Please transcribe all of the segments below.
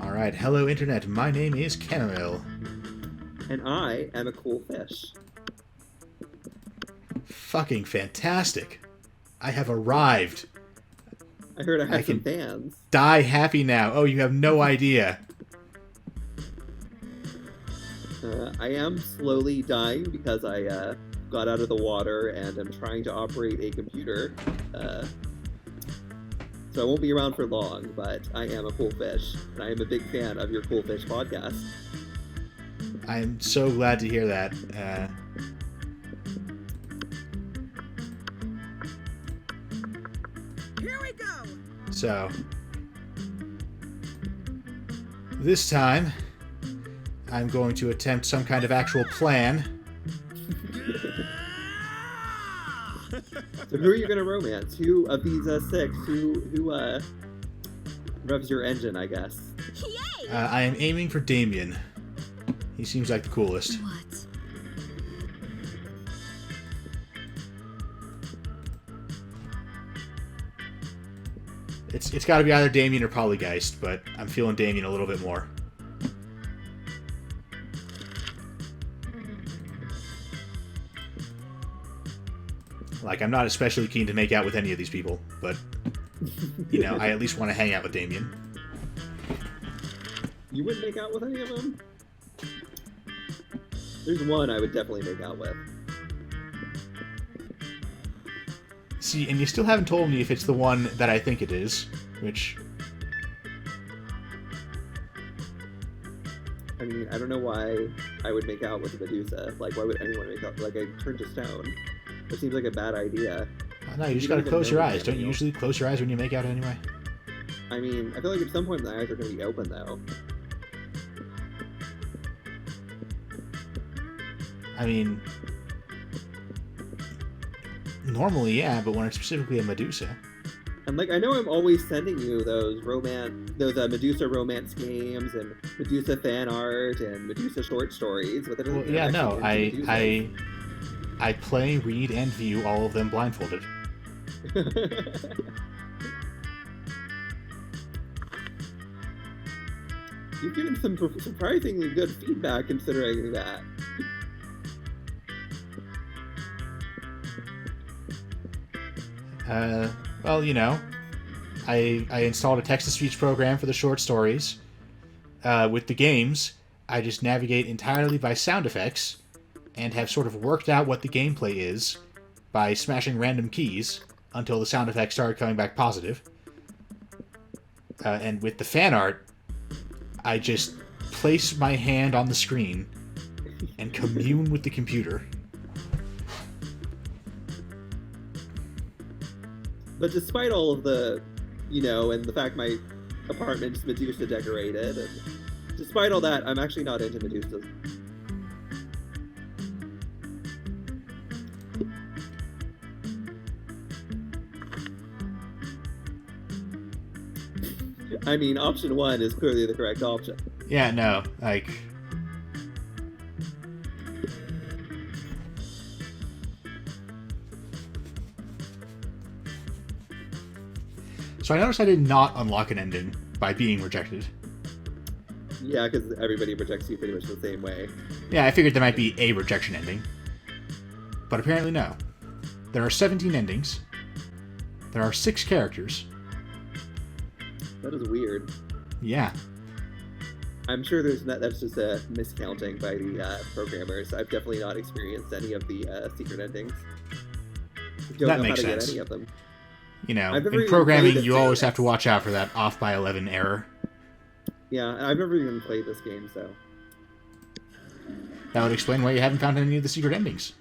Alright, hello internet, my name is Chamomile. And I am a cool fish. Fucking fantastic. I have arrived. I heard I had some can fans. Die happy now. Oh, you have no idea. I am slowly dying because I got out of the water and am trying to operate a computer. So I won't be around for long, but I am a cool fish. And I am a big fan of your Cool Fish podcast. I'm so glad to hear that. Here we go. So, this time, I'm going to attempt some kind of actual plan. So who are you going to romance? Who of these six? Who revs your engine, I guess? Yay! I am aiming for Damien. He seems like the coolest. What? It's got to be either Damien or Polygeist, but I'm feeling Damien a little bit more. Like, I'm not especially keen to make out with any of these people, but, you know, I at least want to hang out with Damien. You wouldn't make out with any of them? There's one I would definitely make out with. See, and you still haven't told me if it's the one that I think it is, which... I mean, I don't know why I would make out with a Medusa. Like, why would anyone make out? Like, I turn to stone. It seems like a bad idea. Oh, no, you just gotta close your eyes. Don't you usually close your eyes when you make out anyway? I mean, I feel like at some point the eyes are going to be open, though. I mean... Normally, yeah, but when it's specifically a Medusa... And, like, I know I'm always sending you those Medusa romance games and Medusa fan art and Medusa short stories, but well, yeah, no, I play, read, and view all of them blindfolded. You've given some surprisingly good feedback considering that. Well, you know, I installed a text-to-speech program for the short stories. With the games, I just navigate entirely by sound effects, and have sort of worked out what the gameplay is by smashing random keys until the sound effects started coming back positive. And with the fan art, I just place my hand on the screen and commune with the computer. But despite all of the, you know, and the fact my apartment's Medusa decorated, and despite all that, I'm actually not into Medusas. I mean, option one is clearly the correct option. Yeah, no, like... So I noticed I did not unlock an ending by being rejected. Yeah, because everybody rejects you pretty much the same way. Yeah, I figured there might be a rejection ending. But apparently no. There are 17 endings. There are 6 characters. That is weird. Yeah. I'm sure that's just a miscounting by the programmers. I've definitely not experienced any of the secret endings. Don't That know makes how to sense. get any of them. You know, I've never in even programming, played you this always game. have to watch out for that off by 11 error. Yeah, I've never even played this game, so... That would explain why you haven't found any of the secret endings.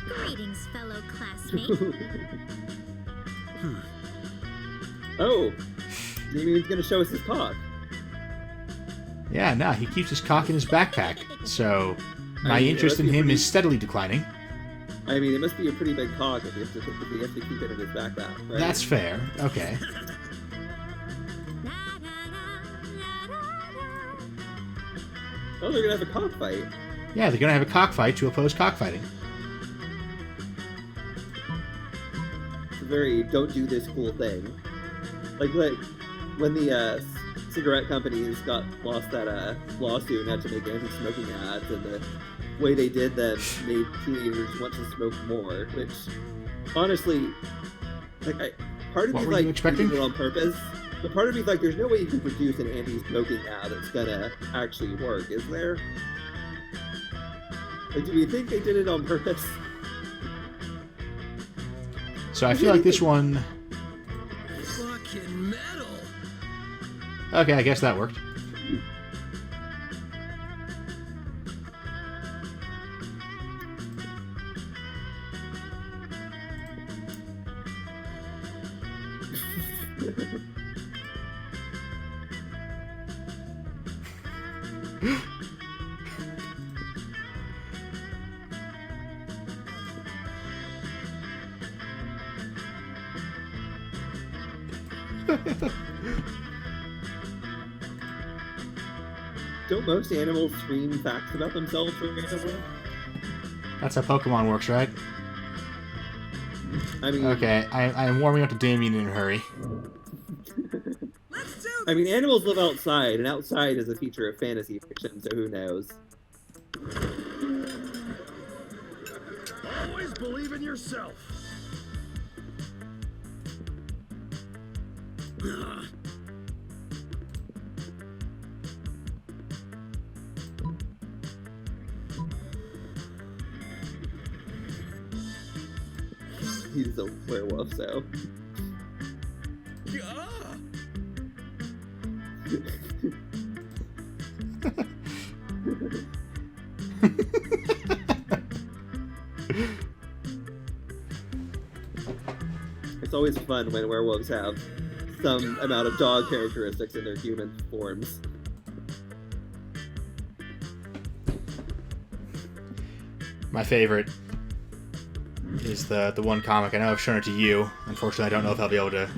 Greetings, fellow classmate. Oh! Damien's gonna show us his cock. Yeah, no, he keeps his cock in his backpack, so my I mean, interest in that's him pretty- is steadily declining. I mean, it must be a pretty big cock if he has to keep it in his backpack, right? That's fair. Okay. Oh, they're gonna have a cockfight. Yeah, they're gonna have a cockfight to oppose cockfighting. very don't do this cool thing. Like when the cigarette companies lost that lawsuit and had to make anti-smoking ads, and the way they did them made teenagers want to smoke more. Which, honestly, like part of me What were like you expecting? doing it on purpose. But part of me is like, there's no way you can produce an anti-smoking ad that's gonna actually work, is there? Like, do we think they did it on purpose? So I feel like this one... Fucking metal. Okay, I guess that worked. Don't most animals scream facts about themselves randomly? That's how Pokemon works, right? I mean, Okay, I am warming up to Damien in a hurry. Let's do I mean, animals live outside, and outside is a feature of fantasy fiction, so who knows? Always believe in yourself. He's a werewolf, so. It's always fun when werewolves have some amount of dog characteristics in their human forms. My favorite is the one comic. I know I've shown it to you. Unfortunately, I don't know if I'll be able to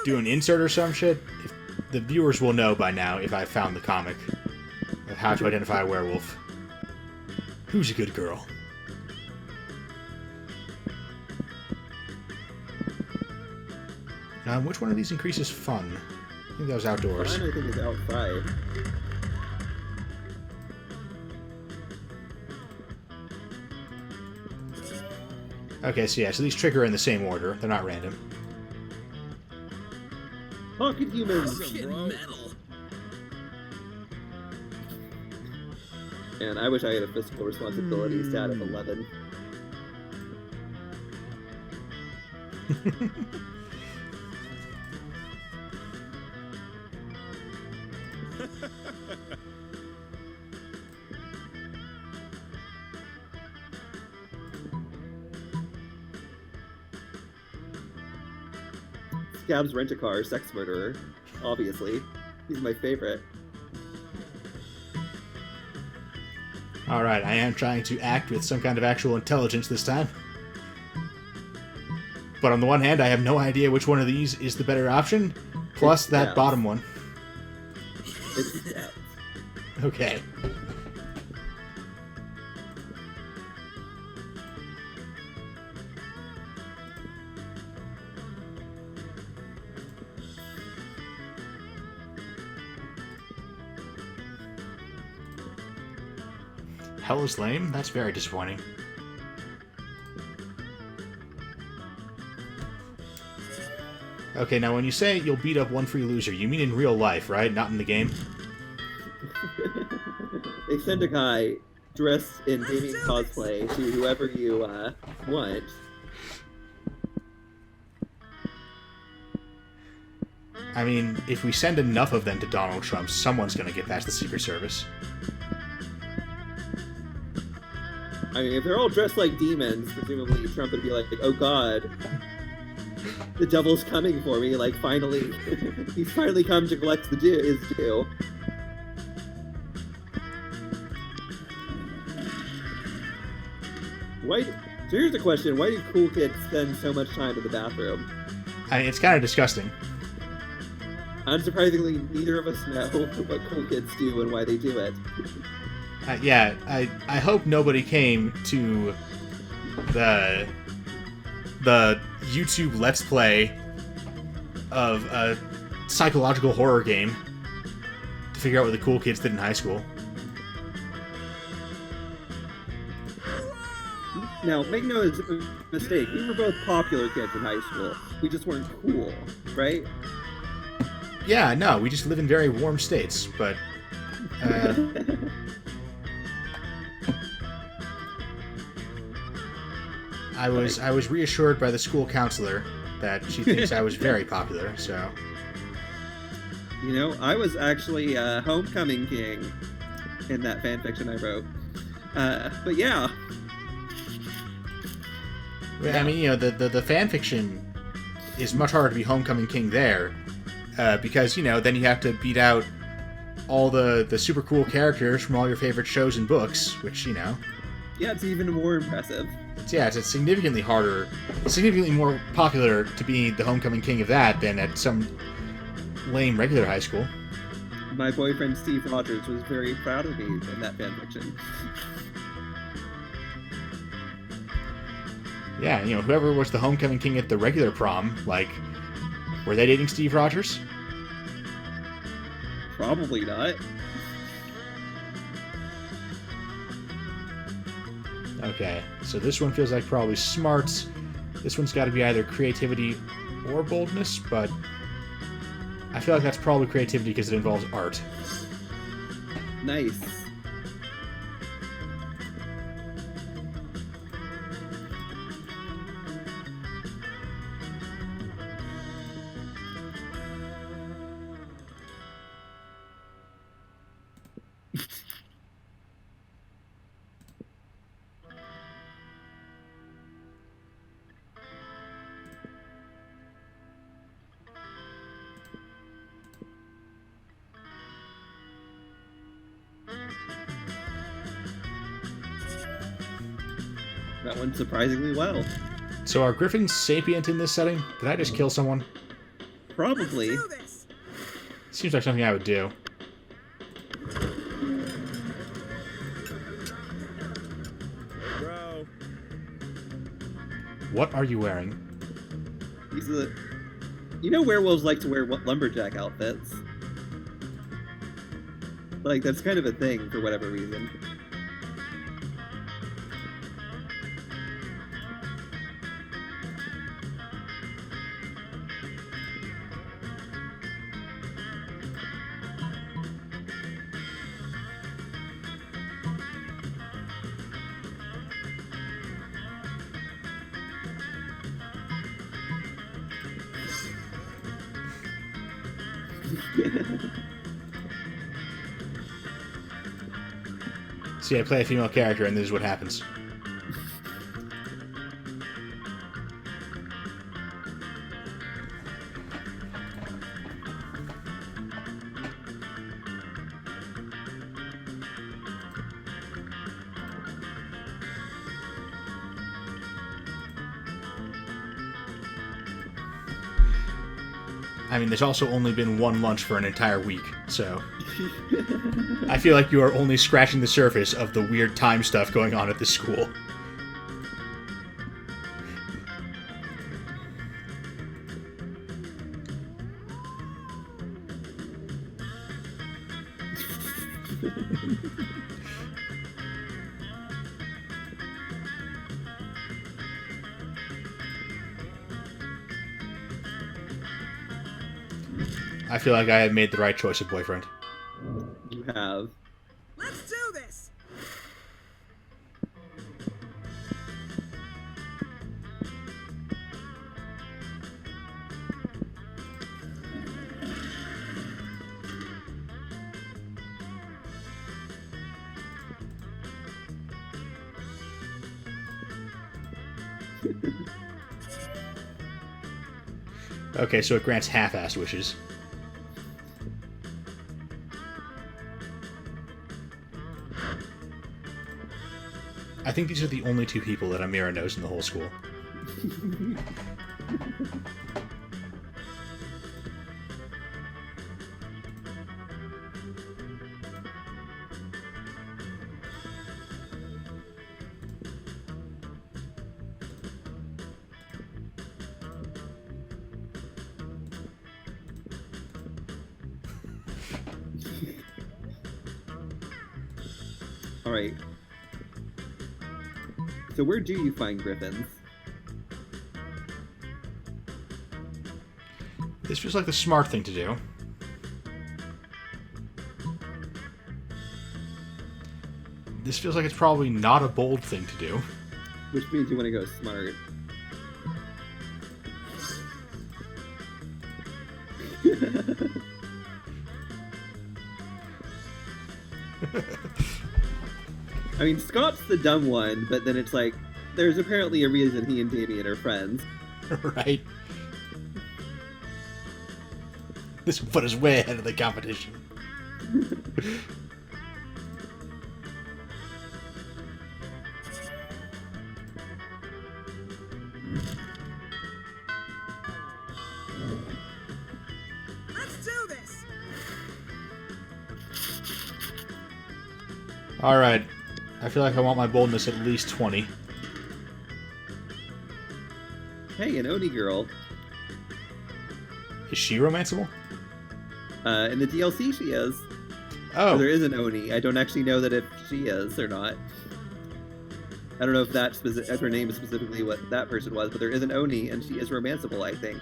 do an insert or some shit. If the viewers will know by now if I found the comic of how to identify a werewolf. Who's a good girl? Which one of these increases fun? I think that was outdoors. Mine, I think, is outside. Okay, so yeah, so these trigger in the same order. They're not random. Pocket humans! Fucking metal. And I wish I had a fiscal responsibility stat of 11. Scab's Rent-A-Car, sex murderer. Obviously. He's my favorite. Alright, I am trying to act with some kind of actual intelligence this time. But on the one hand, I have no idea which one of these is the better option, plus It's that Scabs. bottom one. It's Scabs. Okay. Hell is lame? That's very disappointing. Okay, now when you say you'll beat up one free loser, you mean in real life, right? Not in the game? They send a guy dressed in Damien cosplay to whoever you want. I mean, if we send enough of them to Donald Trump, someone's gonna get past the Secret Service. I mean, if they're all dressed like demons, presumably Trump would be like, oh god, the devil's coming for me, like, finally, he's finally come to collect his due. Why, so here's the question, why do cool kids spend so much time in the bathroom? I mean, it's kind of disgusting. Unsurprisingly, neither of us know what cool kids do and why they do it. Yeah, I hope nobody came to the the YouTube Let's Play of a psychological horror game to figure out what the cool kids did in high school. Now, make no mistake, we were both popular kids in high school. We just weren't cool, right? Yeah, no, we just live in very warm states, but... I was reassured by the school counselor that she thinks I was very popular, so... You know, I was actually homecoming king in that fanfiction I wrote. But yeah. I mean, you know, the fanfiction is much harder to be homecoming king there, because, you know, then you have to beat out all the super cool characters from all your favorite shows and books, which, you know... Yeah, it's even more impressive. It's significantly harder, significantly more popular to be the homecoming king of that than at some lame regular high school. My boyfriend Steve Rogers was very proud of me in that fanfiction. Yeah, you know, whoever was the homecoming king at the regular prom, like, were they dating Steve Rogers? Probably not. Okay, so this one feels like probably smarts. This one's got to be either creativity or boldness, but I feel like that's probably creativity because it involves art. Nice. That went surprisingly well. So are griffins sapient in this setting? Did I just kill someone? Probably. Do this. Seems like something I would do. Bro. What are you wearing? These are the... You know werewolves like to wear lumberjack outfits. Like, that's kind of a thing for whatever reason. See, I play a female character and this is what happens. I mean, there's also only been one lunch for an entire week, so... I feel like you are only scratching the surface of the weird time stuff going on at this school. I feel like I have made the right choice of boyfriend. You have. Let's do this. Okay, so it grants half-assed wishes. I think these are the only two people that Amira knows in the whole school. All right. So where do you find griffins? This feels like the smart thing to do. This feels like it's probably not a bold thing to do. Which means you want to go smart. I mean, Scott's the dumb one, but then it's like, there's apparently a reason he and Damien are friends. Right? This will put us way ahead of the competition. Let's do this. Alright. I feel like I want my boldness at least 20. Hey, an Oni girl. Is she romanceable? In the DLC, she is. Oh. There is an Oni. I don't actually know that if she is or not. I don't know if if her name is specifically what that person was, but there is an Oni, and she is romanceable, I think.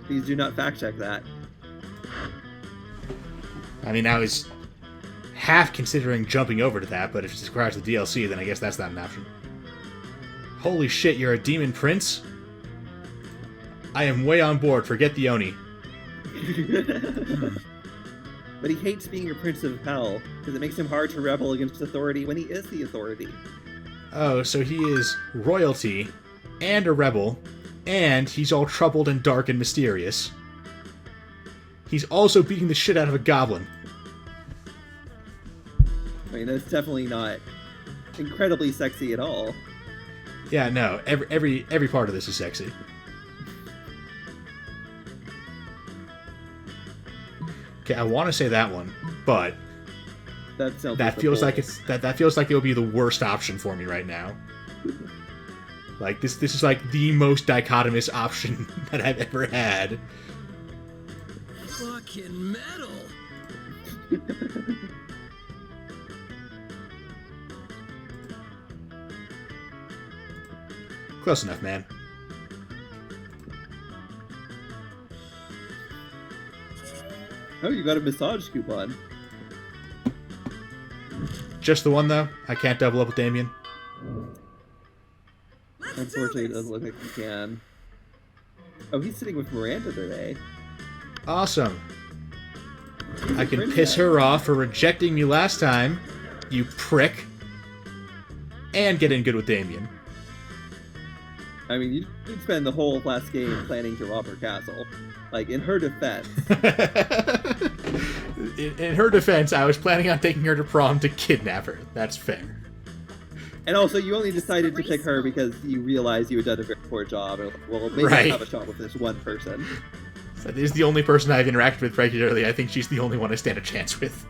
Please do not fact check that. I mean, I was half considering jumping over to that, but if it requires the DLC, then I guess that's not an option. Holy shit, you're a demon prince? I am way on board. Forget the Oni. But he hates being a prince of hell, because it makes him hard to rebel against authority when he is the authority. Oh, so he is royalty, and a rebel, and he's all troubled and dark and mysterious. He's also beating the shit out of a goblin. I mean, that's definitely not incredibly sexy at all. Yeah, no, every part of this is sexy. Okay, I want to say that one, but that feels like that feels like it would be the worst option for me right now. Like this is like the most dichotomous option that I've ever had. Fucking metal. Close enough, man. Oh, you got a massage coupon. Just the one, though? I can't double up with Damien? Let's Unfortunately, it do doesn't look like you can. Oh, he's sitting with Miranda today. Awesome. He's I a can princess. piss her off for rejecting me last time, you prick, and get in good with Damien. I mean, you'd spend the whole last game planning to rob her castle. Like, in her defense. In her defense, I was planning on taking her to prom to kidnap her. That's fair. And also, you only decided to pick her because you realized you had done a very poor job. Or, well, maybe Right. I'll have a shot with this one person. That is the only person I've interacted with regularly. I think she's the only one I stand a chance with.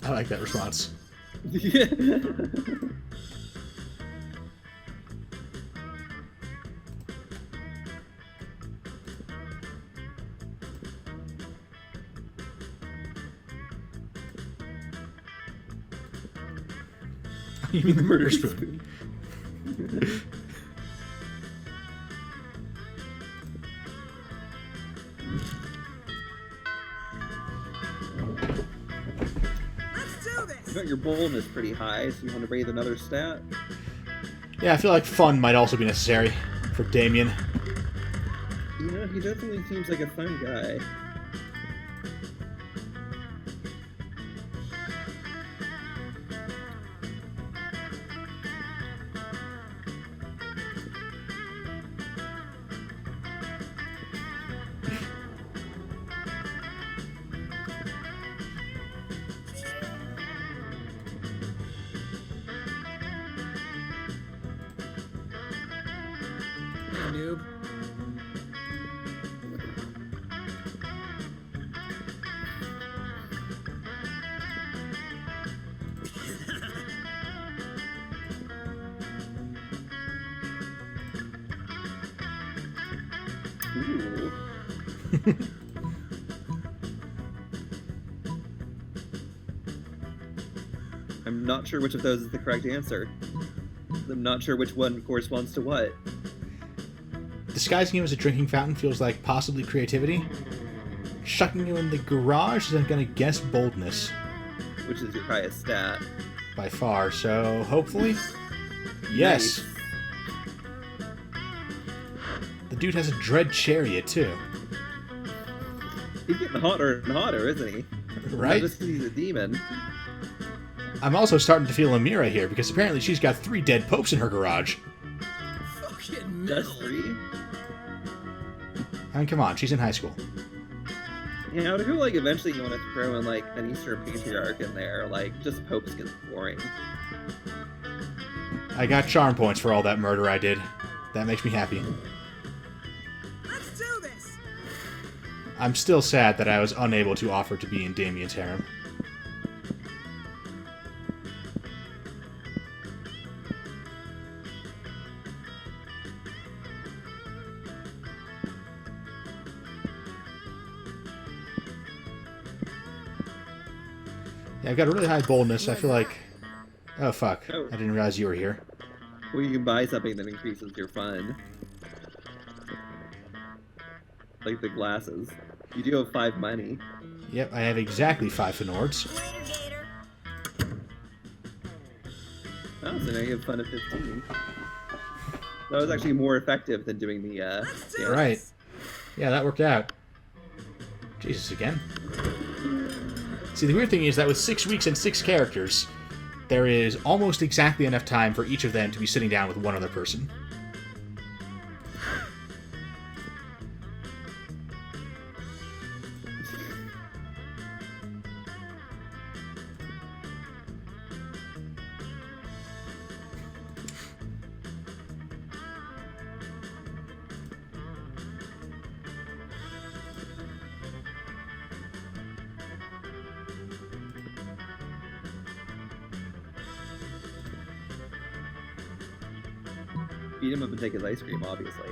I like that response. You mean the murder spoon? Let's do You this. got your boldness pretty high, so you want to raise another stat? Yeah, I feel like fun might also be necessary for Damien. You know, he definitely seems like a fun guy. Hey, noob. Ooh. I'm not sure which of those is the correct answer. I'm not sure which one corresponds to what. Disguising you as a drinking fountain feels like possibly creativity. Shucking you in the garage is, I'm gonna guess, boldness. Which is your highest stat. By far, so hopefully. Yes! Nice. The dude has a dread chariot, too. He's getting hotter and hotter, isn't he? Right? Not just 'cause he's a demon. I'm also starting to feel Amira here, because apparently she's got 3 dead popes in her garage. Fucking Just metal. 3? I mean, come on, she's in high school. You know, I feel like eventually you want to throw in, like, an Eastern Patriarch in there. Like, just popes gets boring. I got charm points for all that murder I did. That makes me happy. Let's do this. I'm still sad that I was unable to offer to be in Damien's harem. Yeah, I've got a really high boldness. I feel like... Oh, fuck. Oh. I didn't realize you were here. Well, you can buy something that increases your fun. Like the glasses. You do have 5 money. Yep, I have exactly 5 Fenords. Later, Gator. Oh, so now you have fun at 15. That was actually more effective than doing the, Let's do dance. Right. this. Yeah, that worked out. Jesus, again. See, the weird thing is that with 6 weeks and 6 characters, there is almost exactly enough time for each of them to be sitting down with one other person. Beat him up and take his ice cream, obviously.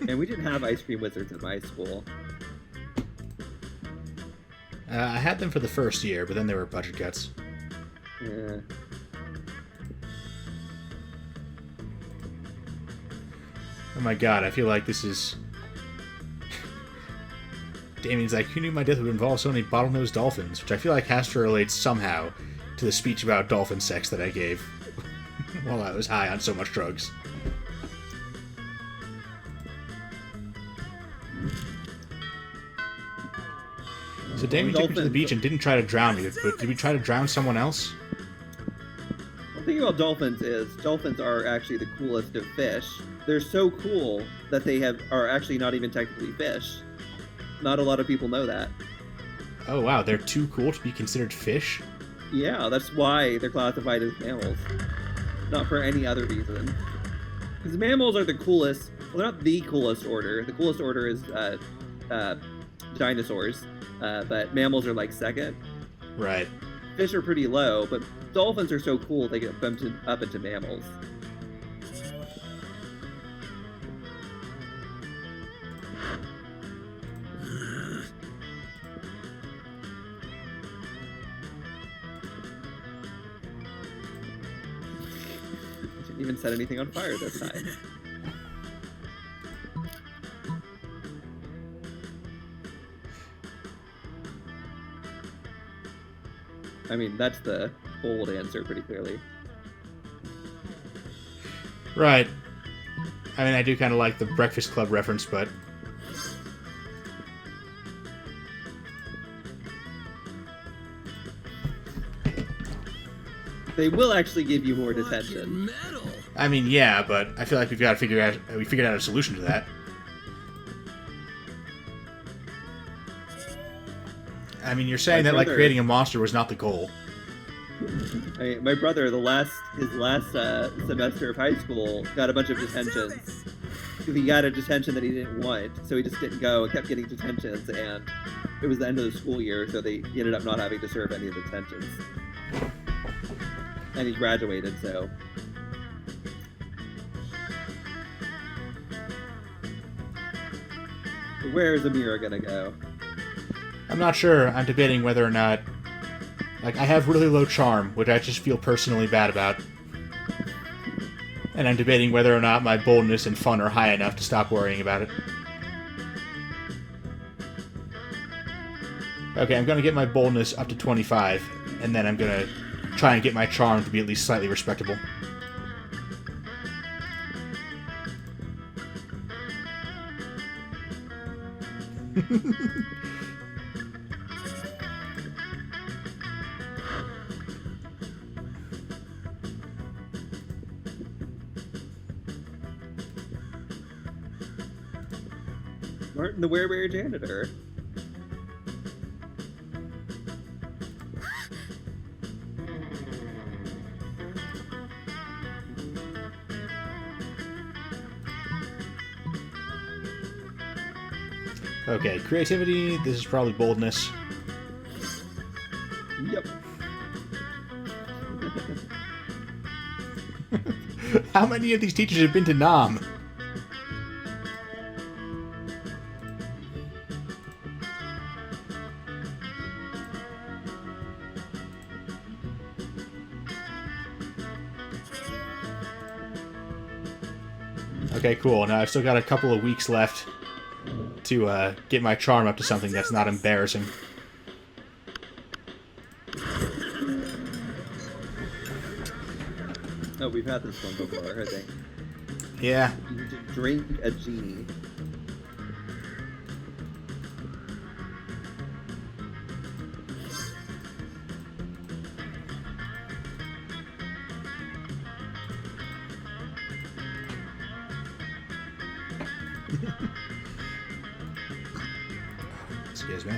And we didn't have ice cream wizards at my school. I had them for the first year, but then there were budget cuts. Yeah. Oh my god, I feel like this is... Damien's like, who knew my death would involve so many bottlenose dolphins? Which I feel like has to relate somehow to the speech about dolphin sex that I gave while I was high on so much drugs. So Damien took me to the beach and didn't try to drown me, but did we try to drown someone else? The thing about dolphins is dolphins are actually the coolest of fish. They're so cool that they are actually not even technically fish. Not a lot of people know that. Oh wow, they're too cool to be considered fish? Yeah, that's why they're classified as mammals. Not for any other reason. Because mammals are the coolest. Well, they're not the coolest order. The coolest order is dinosaurs. But mammals are like second. Right. Fish are pretty low, but dolphins are so cool they get bumped up into mammals. Didn't even set anything on fire this time. I mean, that's the bold answer pretty clearly. Right. I mean, I do kind of like the Breakfast Club reference, but... They will actually give you more Fucking detention. metal. I mean, yeah, but I feel like we figured out a solution to that. I mean, you're saying that, like, further- creating a monster was not the goal. My brother, his last semester of high school, got a bunch of Let's do detentions. this. Because he got a detention that he didn't want, so he just didn't go and kept getting detentions, and it was the end of the school year, so he ended up not having to serve any of the detentions. And he graduated, so... Where's Amira gonna go? I'm not sure. I'm debating whether or not... Like, I have really low charm, which I just feel personally bad about. And I'm debating whether or not my boldness and fun are high enough to stop worrying about it. Okay, I'm gonna get my boldness up to 25, and then I'm gonna try and get my charm to be at least slightly respectable. Martin the Werebear Janitor. Okay, creativity, this is probably boldness. Yep. How many of these teachers have been to Nam? Okay, cool. Now I've still got a couple of weeks left to get my charm up to something that's not embarrassing. Oh, we've had this one before, I think. Yeah. You need to drink a genie. Excuse me.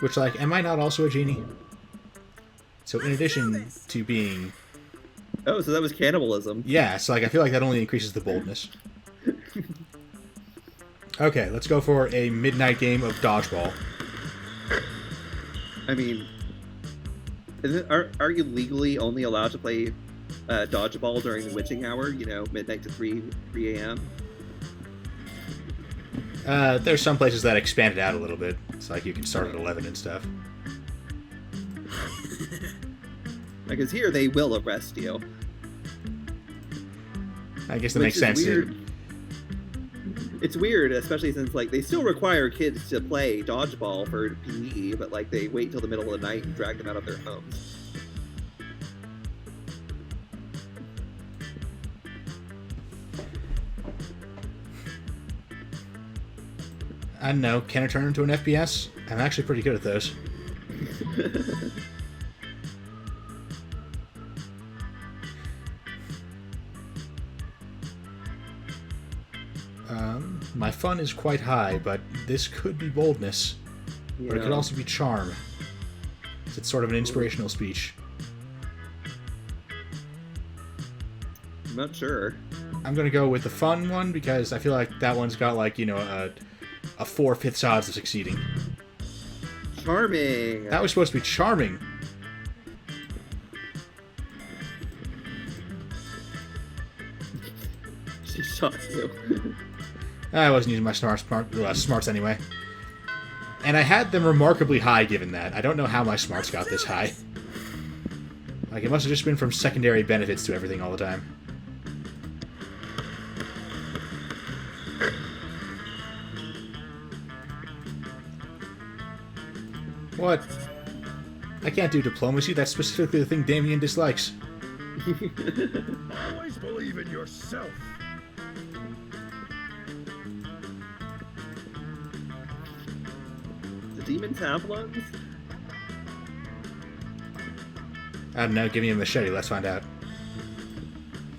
Which, like, am I not also a genie? So in addition to being... Oh, so that was cannibalism. Yeah, so, like, I feel like that only increases the boldness. Okay, let's go for a midnight game of dodgeball. I mean, are you legally only allowed to play dodgeball during the witching hour? You know, midnight to 3 a.m.? There's some places that expand it out a little bit. It's like you can start at 11 and stuff. Because here they will arrest you. I guess that Which makes is sense. weird. It's weird, especially since like they still require kids to play dodgeball for PE, but like they wait till the middle of the night and drag them out of their homes. I don't know. Can it turn into an FPS? I'm actually pretty good at those. My fun is quite high, but this could be boldness. But it could also be charm. It's sort of an inspirational speech. I'm not sure. I'm gonna go with the fun one because I feel like that one's got like, you know, a 4/5 odds of succeeding. Charming. That was supposed to be charming. She shot you. I wasn't using my smarts anyway. And I had them remarkably high given that. I don't know how my smarts got this high. Like, it must have just been from secondary benefits to everything all the time. What? I can't do diplomacy. That's specifically the thing Damien dislikes. Always believe in yourself. The demons have lungs? I don't know. Give me a machete. Let's find out.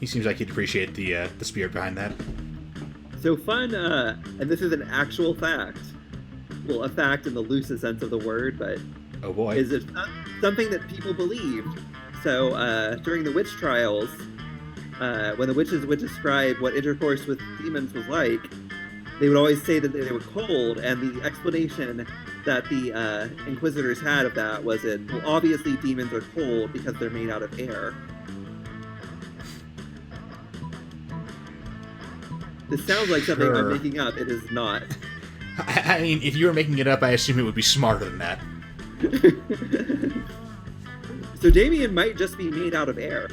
He seems like he'd appreciate the spirit behind that. So fun, and this is an actual fact. Well, a fact in the loosest sense of the word, but Oh boy. is it something that people believed? So during the witch trials, when the witches would describe what intercourse with demons was like, they would always say that they were cold, and the explanation that the inquisitors had of that was that, well, obviously demons are cold because they're made out of air. This sounds like something Sure. I'm making up. It is not. I mean, if you were making it up, I assume it would be smarter than that. So Damien might just be made out of air.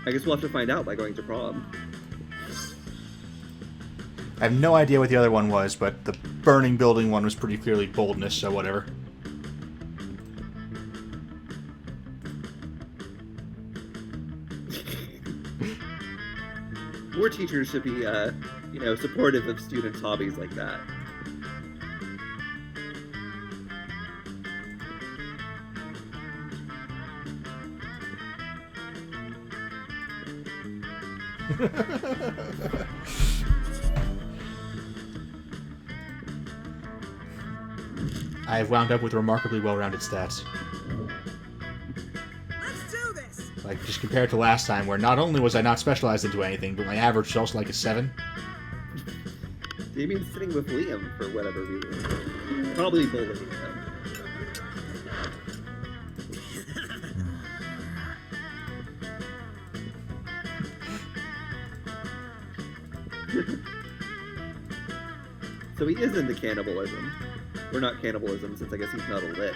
I guess we'll have to find out by going to prom. I have no idea what the other one was, but the burning building one was pretty clearly boldness, so whatever. More teachers should be, supportive of students' hobbies like that. I have wound up with remarkably well-rounded stats. Let's do this. Like, just compared to last time, where not only was I not specialized into anything, but my average was also like a 7. Damien's sitting with Liam for whatever reason. Probably bullying him. So he is into cannibalism. Or not cannibalism, since I guess he's not a lich.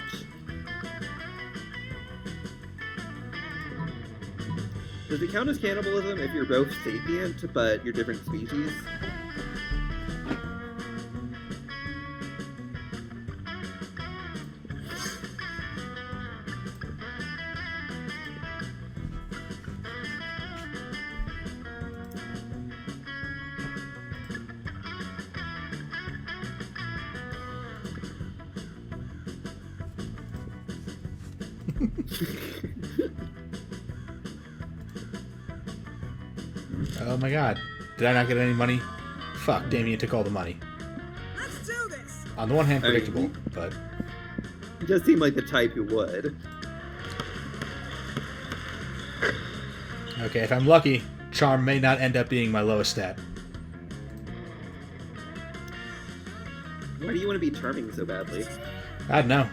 Does it count as cannibalism if you're both sapient, but you're different species? Oh my god. Did I not get any money? Fuck, Damien took all the money. Let's do this. On the one hand, I mean, predictable, but... He does seem like the type who would. Okay, if I'm lucky, Charm may not end up being my lowest stat. Why do you want to be charming so badly? I don't know.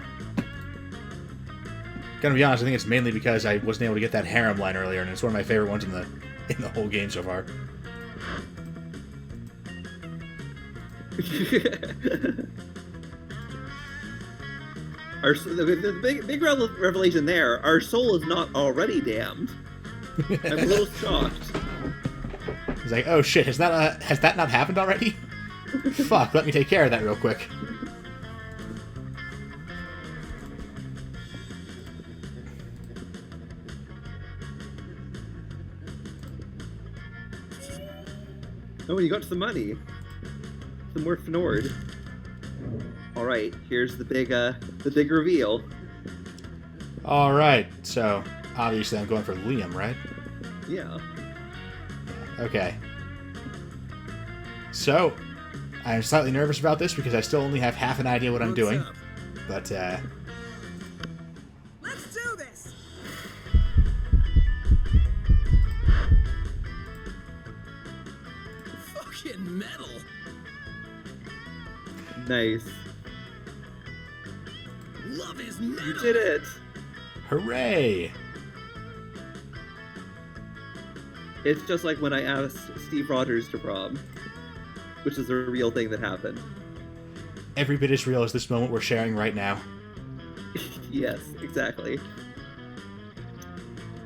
Gonna be honest, I think it's mainly because I wasn't able to get that harem line earlier, and it's one of my favorite ones in the whole game so far. The big revelation there, our soul is not already damned. I'm a little shocked. He's like, oh shit, has that not happened already? Fuck, let me take care of that real quick. Oh, you got some money. Some more Fnord. Alright, here's the big reveal. Alright, so obviously I'm going for Liam, right? Yeah. Okay. So, I'm slightly nervous about this because I still only have half an idea what I'm doing. Up. But, Let's do this. Fucking metal. Nice. Love is You metal. did it! hooray! It's just like when I asked Steve Rogers to prom, which is a real thing that happened. Every bit as real as this moment we're sharing right now. Yes, exactly.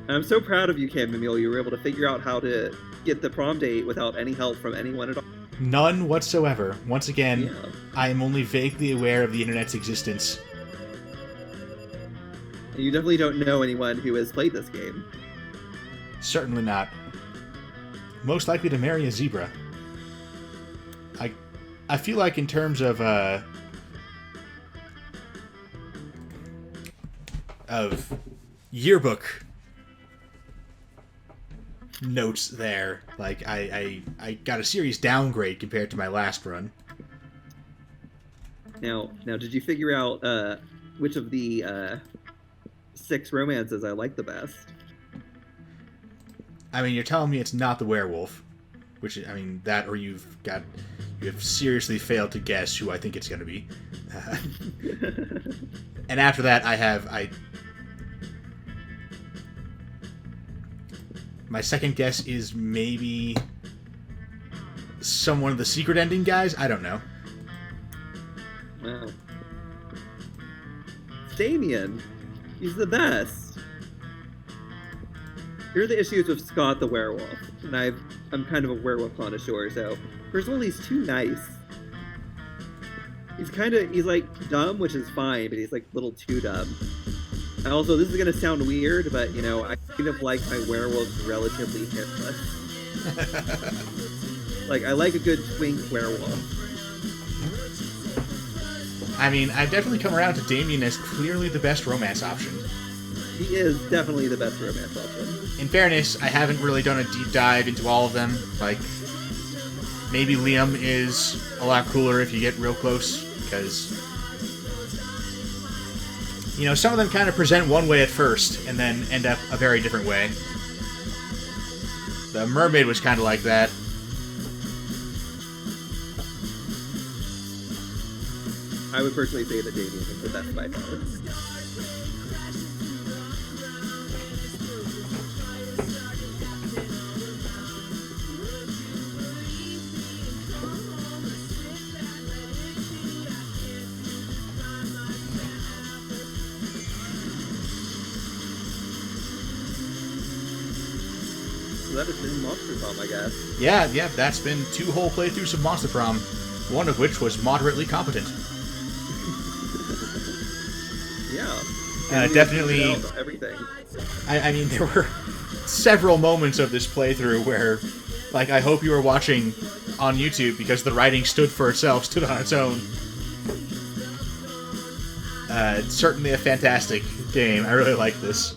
And I'm so proud of you, Cam Emil. You were able to figure out how to get the prom date without any help from anyone at all. None whatsoever. Once again, Yeah. I am only vaguely aware of the internet's existence. And you definitely don't know anyone who has played this game. Certainly not. Most likely to marry a zebra. I feel like in terms of yearbook notes there. Like, I got a serious downgrade compared to my last run. Now, did you figure out which of the 6 romances I like the best? I mean, you're telling me it's not the werewolf, which, I mean, that or you have seriously failed to guess who I think it's going to be. And after that, my second guess is maybe someone of the secret ending guys. I don't know. Wow. Damien, he's the best. Here are the issues with Scott the werewolf, and I'm kind of a werewolf connoisseur, so first of all, he's too nice. He's like dumb, which is fine, but he's like a little too dumb. And also, this is gonna sound weird, but you know, I kind of like my werewolves relatively hitless. Like, I like a good twink werewolf. I mean, I've definitely come around to Damien as clearly the best romance option. He is definitely the best romance option. In fairness, I haven't really done a deep dive into all of them. Like, maybe Liam is a lot cooler if you get real close, because, you know, some of them kind of present one way at first, and then end up a very different way. The mermaid was kind of like that. I would personally say that Damien is the best by far. So that has been Monster Prom, I guess. Yeah, that's been 2 whole playthroughs of Monster Prom, one of which was moderately competent. Yeah. Definitely. Everything. I mean, there were several moments of this playthrough where, like, I hope you were watching on YouTube because the writing stood on its own. It's certainly a fantastic game. I really like this.